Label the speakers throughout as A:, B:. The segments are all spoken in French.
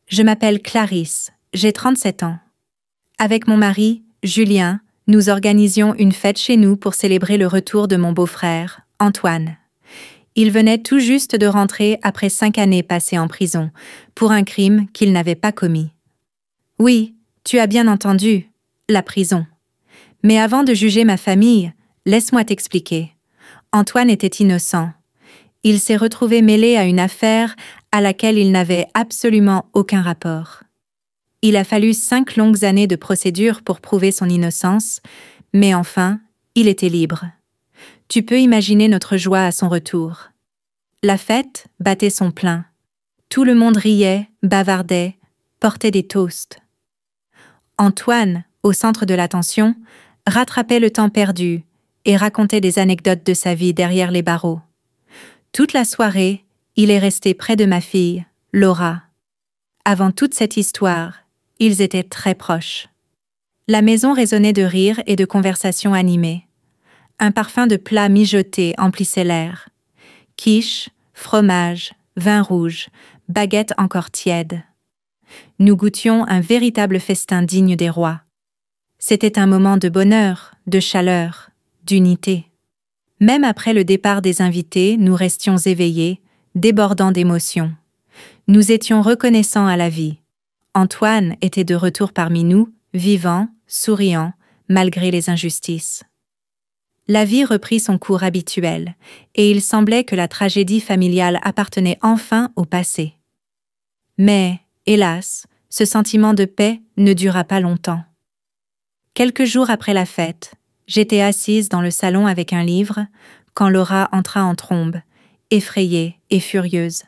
A: Je m'appelle Clarisse, j'ai 37 ans. Avec mon mari, Julien, nous organisions une fête chez nous pour célébrer le retour de mon beau-frère, Antoine. Il venait tout juste de rentrer après 5 années passées en prison, pour un crime qu'il n'avait pas commis. Oui, tu as bien entendu, la prison. Mais avant de juger ma famille, laisse-moi t'expliquer. Antoine était innocent. Il s'est retrouvé mêlé à une affaire à laquelle il n'avait absolument aucun rapport. Il a fallu 5 longues années de procédure pour prouver son innocence, mais enfin, il était libre. Tu peux imaginer notre joie à son retour. La fête battait son plein. Tout le monde riait, bavardait, portait des toasts. Antoine, au centre de l'attention, rattrapait le temps perdu et racontait des anecdotes de sa vie derrière les barreaux. Toute la soirée, il est resté près de ma fille, Laura. Avant toute cette histoire, ils étaient très proches. La maison résonnait de rires et de conversations animées. Un parfum de plats mijotés emplissait l'air. Quiche, fromage, vin rouge, baguettes encore tièdes. Nous goûtions un véritable festin digne des rois. C'était un moment de bonheur, de chaleur, d'unité. Même après le départ des invités, nous restions éveillés, débordant d'émotions. Nous étions reconnaissants à la vie. Antoine était de retour parmi nous, vivant, souriant, malgré les injustices. La vie reprit son cours habituel, et il semblait que la tragédie familiale appartenait enfin au passé. Mais, hélas, ce sentiment de paix ne dura pas longtemps. Quelques jours après la fête, j'étais assise dans le salon avec un livre, quand Laura entra en trombe, effrayée et furieuse.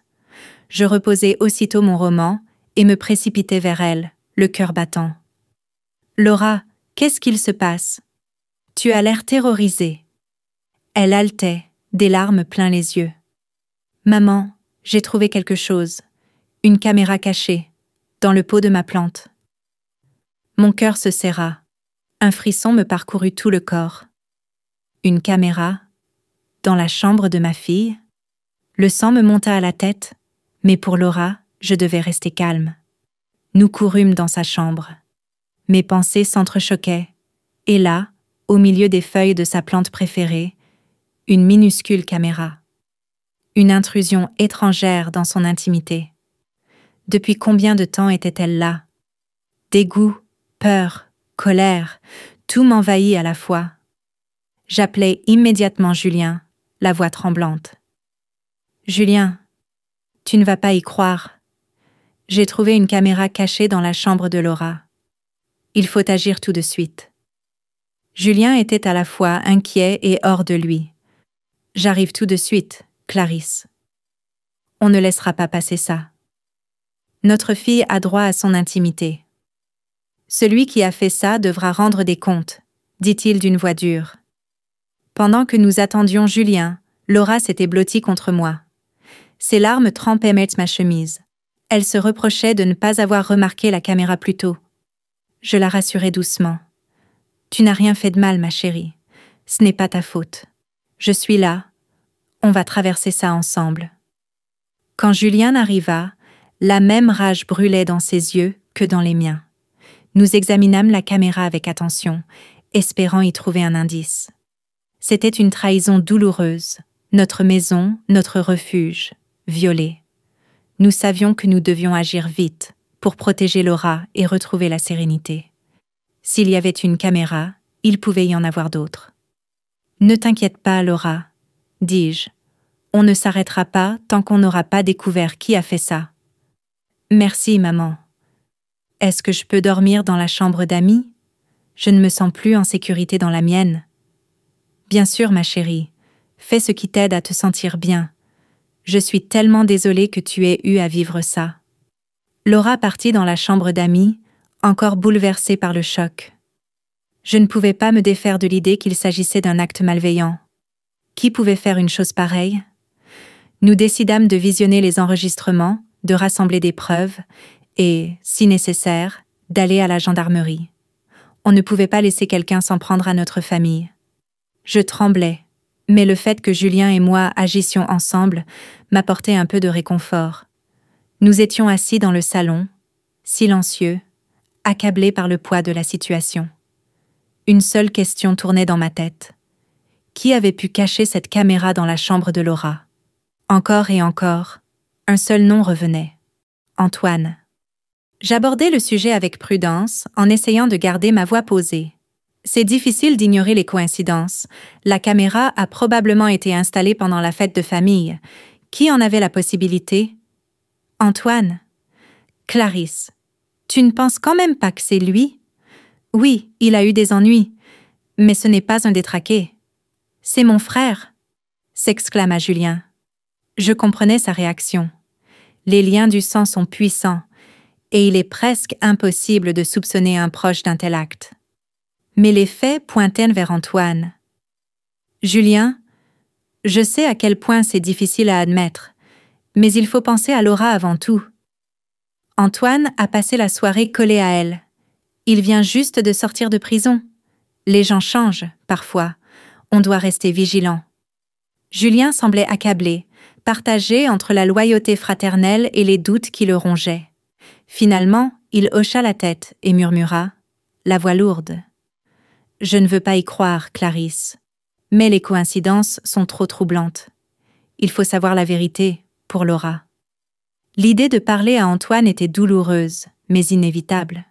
A: Je reposai aussitôt mon roman et me précipitai vers elle, le cœur battant. « Laura, qu'est-ce qu'il se passe ? Tu as l'air terrorisée. » Elle haletait, des larmes plein les yeux. « Maman, j'ai trouvé quelque chose. Une caméra cachée, dans le pot de ma plante. » Mon cœur se serra. Un frisson me parcourut tout le corps. Une caméra, dans la chambre de ma fille. Le sang me monta à la tête, mais pour Laura, je devais rester calme. Nous courûmes dans sa chambre. Mes pensées s'entrechoquaient, et là, au milieu des feuilles de sa plante préférée, une minuscule caméra. Une intrusion étrangère dans son intimité. Depuis combien de temps était-elle là ? Dégoût, peur, colère, tout m'envahit à la fois. J'appelai immédiatement Julien, la voix tremblante. « Julien, tu ne vas pas y croire. J'ai trouvé une caméra cachée dans la chambre de Laura. Il faut agir tout de suite. » Julien était à la fois inquiet et hors de lui. « J'arrive tout de suite, Clarisse. On ne laissera pas passer ça. Notre fille a droit à son intimité. Celui qui a fait ça devra rendre des comptes, dit-il d'une voix dure. Pendant que nous attendions Julien, Laura s'était blottie contre moi. Ses larmes trempaient ma chemise. Elle se reprochait de ne pas avoir remarqué la caméra plus tôt. Je la rassurai doucement. « Tu n'as rien fait de mal, ma chérie. Ce n'est pas ta faute. Je suis là. On va traverser ça ensemble. » Quand Julien arriva, la même rage brûlait dans ses yeux que dans les miens. Nous examinâmes la caméra avec attention, espérant y trouver un indice. C'était une trahison douloureuse, notre maison, notre refuge, violée. Nous savions que nous devions agir vite pour protéger Laura et retrouver la sérénité. S'il y avait une caméra, il pouvait y en avoir d'autres. « Ne t'inquiète pas, Laura, » dis-je. « On ne s'arrêtera pas tant qu'on n'aura pas découvert qui a fait ça. »« Merci, maman. » « Est-ce que je peux dormir dans la chambre d'amis ? Je ne me sens plus en sécurité dans la mienne. »« Bien sûr, ma chérie. Fais ce qui t'aide à te sentir bien. Je suis tellement désolée que tu aies eu à vivre ça. » Laura partit dans la chambre d'amis, encore bouleversée par le choc. Je ne pouvais pas me défaire de l'idée qu'il s'agissait d'un acte malveillant. Qui pouvait faire une chose pareille ? Nous décidâmes de visionner les enregistrements, de rassembler des preuves, et, si nécessaire, d'aller à la gendarmerie. On ne pouvait pas laisser quelqu'un s'en prendre à notre famille. Je tremblais, mais le fait que Julien et moi agissions ensemble m'apportait un peu de réconfort. Nous étions assis dans le salon, silencieux, accablé par le poids de la situation. Une seule question tournait dans ma tête. Qui avait pu cacher cette caméra dans la chambre de Laura? Encore et encore, un seul nom revenait. Antoine. J'abordais le sujet avec prudence, en essayant de garder ma voix posée. C'est difficile d'ignorer les coïncidences. La caméra a probablement été installée pendant la fête de famille. Qui en avait la possibilité? Antoine. Clarisse. Tu ne penses quand même pas que c'est lui? Oui, il a eu des ennuis, mais ce n'est pas un détraqué. C'est mon frère, s'exclama Julien. Je comprenais sa réaction. Les liens du sang sont puissants, et il est presque impossible de soupçonner un proche d'un tel acte. Mais les faits pointaient vers Antoine. Julien, je sais à quel point c'est difficile à admettre, mais il faut penser à Laura avant tout. Antoine a passé la soirée collé à elle. Il vient juste de sortir de prison. Les gens changent, parfois. On doit rester vigilant. Julien semblait accablé, partagé entre la loyauté fraternelle et les doutes qui le rongeaient. Finalement, il hocha la tête et murmura, la voix lourde. « Je ne veux pas y croire, Clarisse. Mais les coïncidences sont trop troublantes. Il faut savoir la vérité, pour Laura. » L'idée de parler à Antoine était douloureuse, mais inévitable.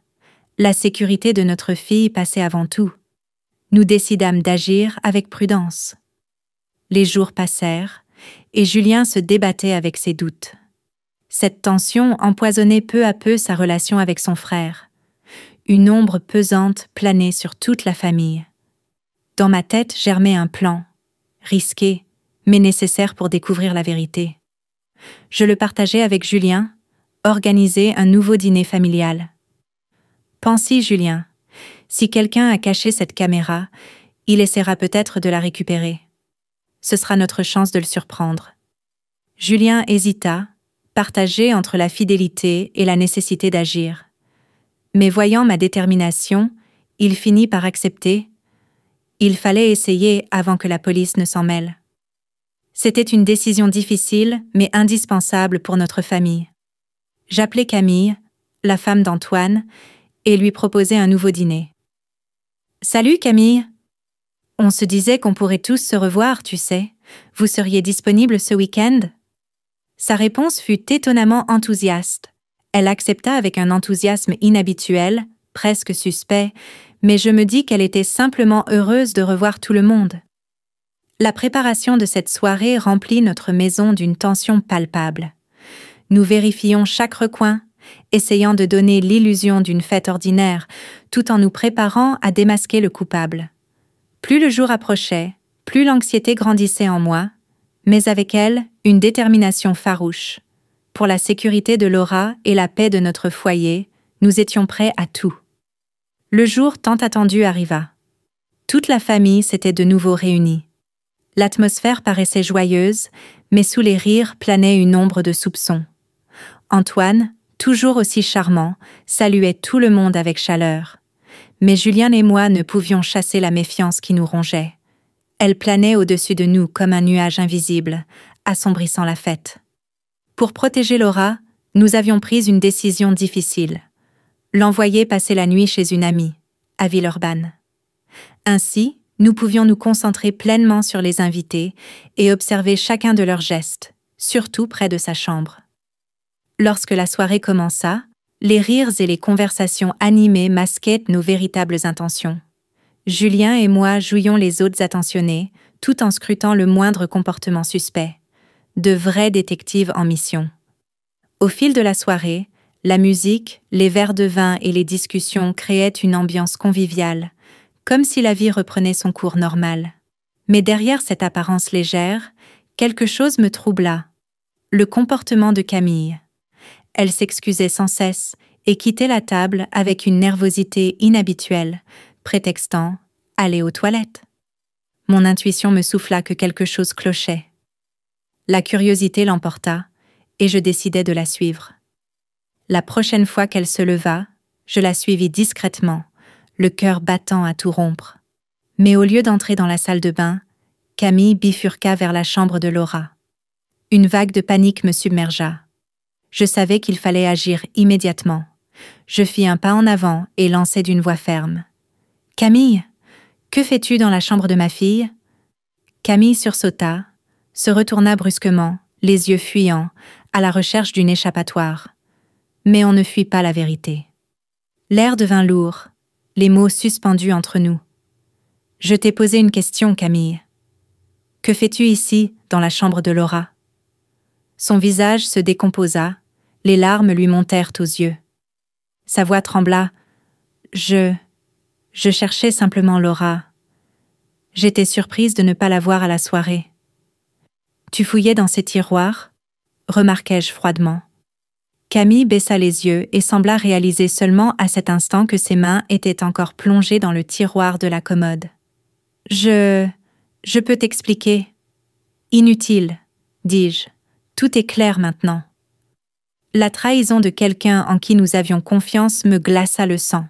A: La sécurité de notre fille passait avant tout. Nous décidâmes d'agir avec prudence. Les jours passèrent, et Julien se débattait avec ses doutes. Cette tension empoisonnait peu à peu sa relation avec son frère. Une ombre pesante planait sur toute la famille. Dans ma tête germait un plan, risqué, mais nécessaire pour découvrir la vérité. Je le partageais avec Julien, organiser un nouveau dîner familial. Pensez, Julien, si quelqu'un a caché cette caméra, il essaiera peut-être de la récupérer. Ce sera notre chance de le surprendre. Julien hésita, partagé entre la fidélité et la nécessité d'agir. Mais voyant ma détermination, il finit par accepter. Il fallait essayer avant que la police ne s'en mêle. C'était une décision difficile, mais indispensable pour notre famille. J'appelai Camille, la femme d'Antoine, et lui proposai un nouveau dîner. « Salut Camille! On se disait qu'on pourrait tous se revoir, tu sais. Vous seriez disponible ce week-end » Sa réponse fut étonnamment enthousiaste. Elle accepta avec un enthousiasme inhabituel, presque suspect, mais je me dis qu'elle était simplement heureuse de revoir tout le monde. La préparation de cette soirée remplit notre maison d'une tension palpable. Nous vérifions chaque recoin, essayant de donner l'illusion d'une fête ordinaire, tout en nous préparant à démasquer le coupable. Plus le jour approchait, plus l'anxiété grandissait en moi, mais avec elle, une détermination farouche. Pour la sécurité de Laura et la paix de notre foyer, nous étions prêts à tout. Le jour tant attendu arriva. Toute la famille s'était de nouveau réunie. L'atmosphère paraissait joyeuse, mais sous les rires planait une ombre de soupçon. Antoine, toujours aussi charmant, saluait tout le monde avec chaleur. Mais Julien et moi ne pouvions chasser la méfiance qui nous rongeait. Elle planait au-dessus de nous comme un nuage invisible, assombrissant la fête. Pour protéger Laura, nous avions pris une décision difficile. L'envoyer passer la nuit chez une amie, à Villeurbanne. Ainsi, nous pouvions nous concentrer pleinement sur les invités et observer chacun de leurs gestes, surtout près de sa chambre. Lorsque la soirée commença, les rires et les conversations animées masquaient nos véritables intentions. Julien et moi jouions les autres attentionnés, tout en scrutant le moindre comportement suspect. De vrais détectives en mission. Au fil de la soirée, la musique, les verres de vin et les discussions créaient une ambiance conviviale, comme si la vie reprenait son cours normal. Mais derrière cette apparence légère, quelque chose me troubla. Le comportement de Camille. Elle s'excusait sans cesse et quittait la table avec une nervosité inhabituelle, prétextant « aller aux toilettes ». Mon intuition me souffla que quelque chose clochait. La curiosité l'emporta, et je décidai de la suivre. La prochaine fois qu'elle se leva, je la suivis discrètement, le cœur battant à tout rompre. Mais au lieu d'entrer dans la salle de bain, Camille bifurqua vers la chambre de Laura. Une vague de panique me submergea. Je savais qu'il fallait agir immédiatement, Je fis un pas en avant et lançai d'une voix ferme. « Camille, que fais-tu dans la chambre de ma fille ?» Camille sursauta, se retourna brusquement, les yeux fuyants, à la recherche d'une échappatoire. Mais on ne fuit pas la vérité. L'air devint lourd, les mots suspendus entre nous. « Je t'ai posé une question, Camille. Que fais-tu ici, dans la chambre de Laura ?» Son visage se décomposa, les larmes lui montèrent aux yeux. Sa voix trembla. « Je cherchais simplement Laura. J'étais surprise de ne pas la voir à la soirée. »« Tu fouillais dans ses tiroirs ?» remarquai-je froidement. Camille baissa les yeux et sembla réaliser seulement à cet instant que ses mains étaient encore plongées dans le tiroir de la commode. « Je peux t'expliquer. »« Inutile, » dis-je. « Tout est clair maintenant. » La trahison de quelqu'un en qui nous avions confiance me glaça le sang.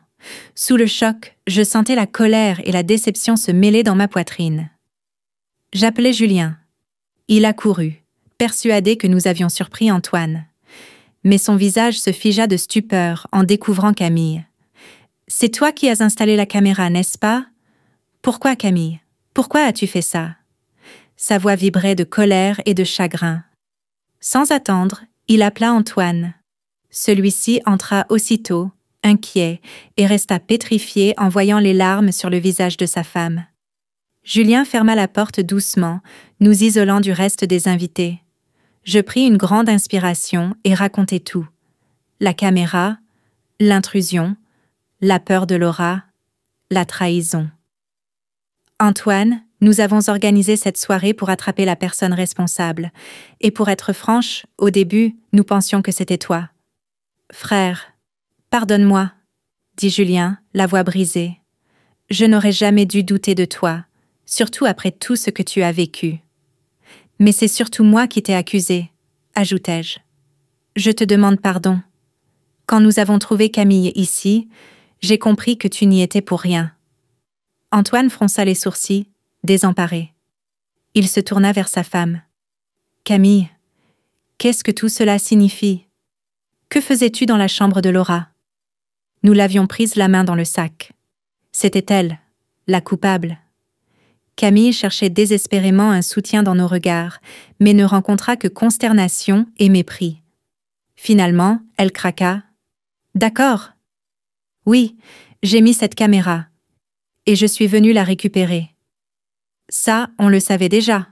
A: Sous le choc, je sentais la colère et la déception se mêler dans ma poitrine. J'appelai Julien. Il accourut, persuadé que nous avions surpris Antoine. Mais son visage se figea de stupeur en découvrant Camille. « C'est toi qui as installé la caméra, n'est-ce pas ? Pourquoi, Camille ? Pourquoi as-tu fait ça ?» Sa voix vibrait de colère et de chagrin. Sans attendre, il appela Antoine. Celui-ci entra aussitôt, inquiet, et resta pétrifié en voyant les larmes sur le visage de sa femme. Julien ferma la porte doucement, nous isolant du reste des invités. Je pris une grande inspiration et racontai tout. La caméra, l'intrusion, la peur de Laura, la trahison. « Antoine, nous avons organisé cette soirée pour attraper la personne responsable. Et pour être franche, au début, nous pensions que c'était toi. »« Frère, pardonne-moi, » dit Julien, la voix brisée. « Je n'aurais jamais dû douter de toi, surtout après tout ce que tu as vécu. » « Mais c'est surtout moi qui t'ai accusé, » ajoutai-je. « Je te demande pardon. Quand nous avons trouvé Camille ici, j'ai compris que tu n'y étais pour rien. » Antoine fronça les sourcils, désemparé. Il se tourna vers sa femme. « Camille, qu'est-ce que tout cela signifie ? Que faisais-tu dans la chambre de Laura ?» Nous l'avions prise la main dans le sac. C'était elle, la coupable. Camille cherchait désespérément un soutien dans nos regards, mais ne rencontra que consternation et mépris. Finalement, elle craqua. « D'accord. Oui, j'ai mis cette caméra. Et je suis venue la récupérer. »« Ça, on le savait déjà, »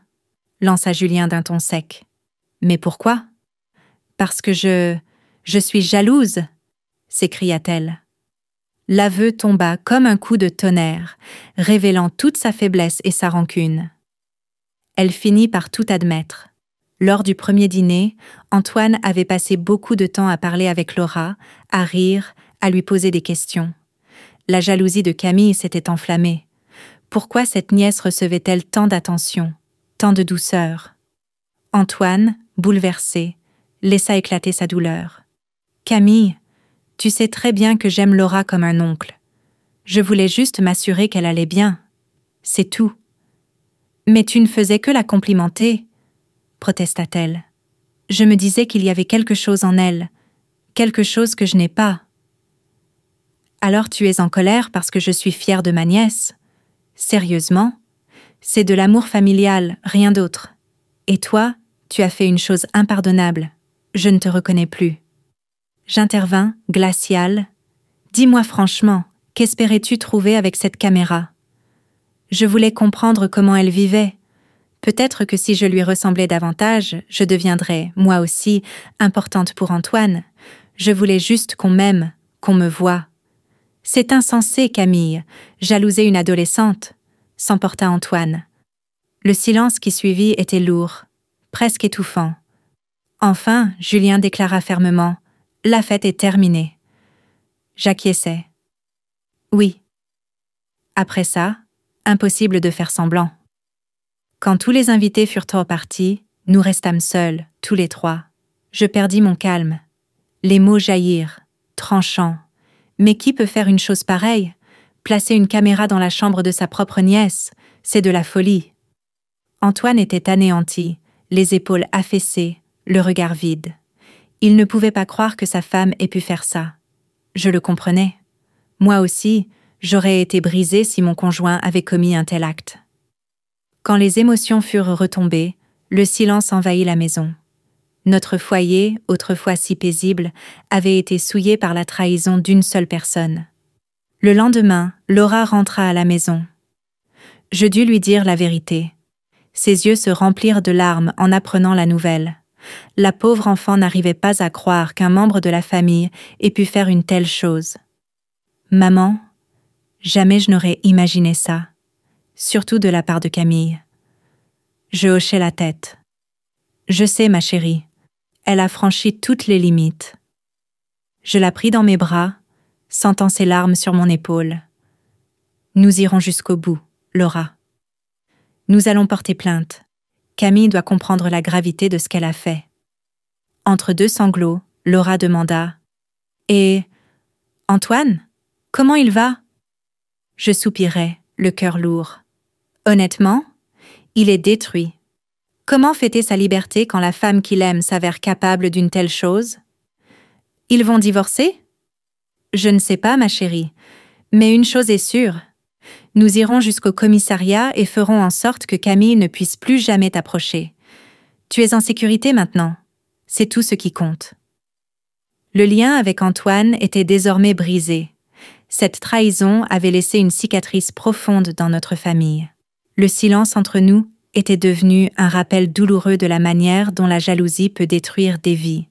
A: lança Julien d'un ton sec. « Mais pourquoi ? » ?»« Parce que je suis jalouse, » s'écria-t-elle. L'aveu tomba comme un coup de tonnerre, révélant toute sa faiblesse et sa rancune. Elle finit par tout admettre. Lors du premier dîner, Antoine avait passé beaucoup de temps à parler avec Laura, à rire, à lui poser des questions. La jalousie de Camille s'était enflammée. Pourquoi cette nièce recevait-elle tant d'attention, tant de douceur ? Antoine, bouleversé, laissa éclater sa douleur. « Camille, tu sais très bien que j'aime Laura comme un oncle. Je voulais juste m'assurer qu'elle allait bien. C'est tout. »« Mais tu ne faisais que la complimenter, » protesta-t-elle. « Je me disais qu'il y avait quelque chose en elle, quelque chose que je n'ai pas. »« Alors tu es en colère parce que je suis fière de ma nièce ? Sérieusement ? C'est de l'amour familial, rien d'autre. Et toi, tu as fait une chose impardonnable. Je ne te reconnais plus. » J'intervins, glacial. « Dis-moi franchement, qu'espérais-tu trouver avec cette caméra ? Je voulais comprendre comment elle vivait. Peut-être que si je lui ressemblais davantage, je deviendrais, moi aussi, importante pour Antoine. Je voulais juste qu'on m'aime, qu'on me voie. »« C'est insensé, Camille, jalouser une adolescente, » s'emporta Antoine. Le silence qui suivit était lourd, presque étouffant. Enfin, Julien déclara fermement. La fête est terminée. J'acquiesçai. Oui. Après ça, impossible de faire semblant. Quand tous les invités furent repartis, nous restâmes seuls, tous les trois. Je perdis mon calme. Les mots jaillirent, tranchants. Mais qui peut faire une chose pareille ? Placer une caméra dans la chambre de sa propre nièce, c'est de la folie. Antoine était anéanti, les épaules affaissées, le regard vide. Il ne pouvait pas croire que sa femme ait pu faire ça. Je le comprenais. Moi aussi, j'aurais été brisée si mon conjoint avait commis un tel acte. Quand les émotions furent retombées, le silence envahit la maison. Notre foyer, autrefois si paisible, avait été souillé par la trahison d'une seule personne. Le lendemain, Laura rentra à la maison. Je dus lui dire la vérité. Ses yeux se remplirent de larmes en apprenant la nouvelle. La pauvre enfant n'arrivait pas à croire qu'un membre de la famille ait pu faire une telle chose. « Maman, jamais je n'aurais imaginé ça, surtout de la part de Camille. » Je hochai la tête. « Je sais, ma chérie, elle a franchi toutes les limites. » Je la pris dans mes bras, sentant ses larmes sur mon épaule. « Nous irons jusqu'au bout, Laura. Nous allons porter plainte. Camille doit comprendre la gravité de ce qu'elle a fait. » Entre deux sanglots, Laura demanda « Et Antoine, comment il va ?» Je soupirai, le cœur lourd. Honnêtement, il est détruit. Comment fêter sa liberté quand la femme qu'il aime s'avère capable d'une telle chose? Ils vont divorcer? Je ne sais pas, ma chérie, mais une chose est sûre. Nous irons jusqu'au commissariat et ferons en sorte que Camille ne puisse plus jamais t'approcher. Tu es en sécurité maintenant. C'est tout ce qui compte. Le lien avec Antoine était désormais brisé. Cette trahison avait laissé une cicatrice profonde dans notre famille. Le silence entre nous était devenu un rappel douloureux de la manière dont la jalousie peut détruire des vies.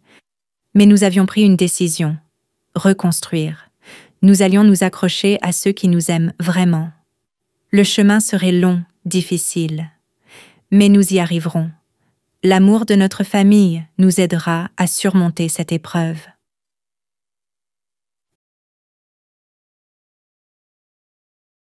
A: Mais nous avions pris une décision. Reconstruire. Nous allions nous accrocher à ceux qui nous aiment vraiment. Le chemin serait long, difficile. Mais nous y arriverons. L'amour de notre famille nous aidera à surmonter cette épreuve.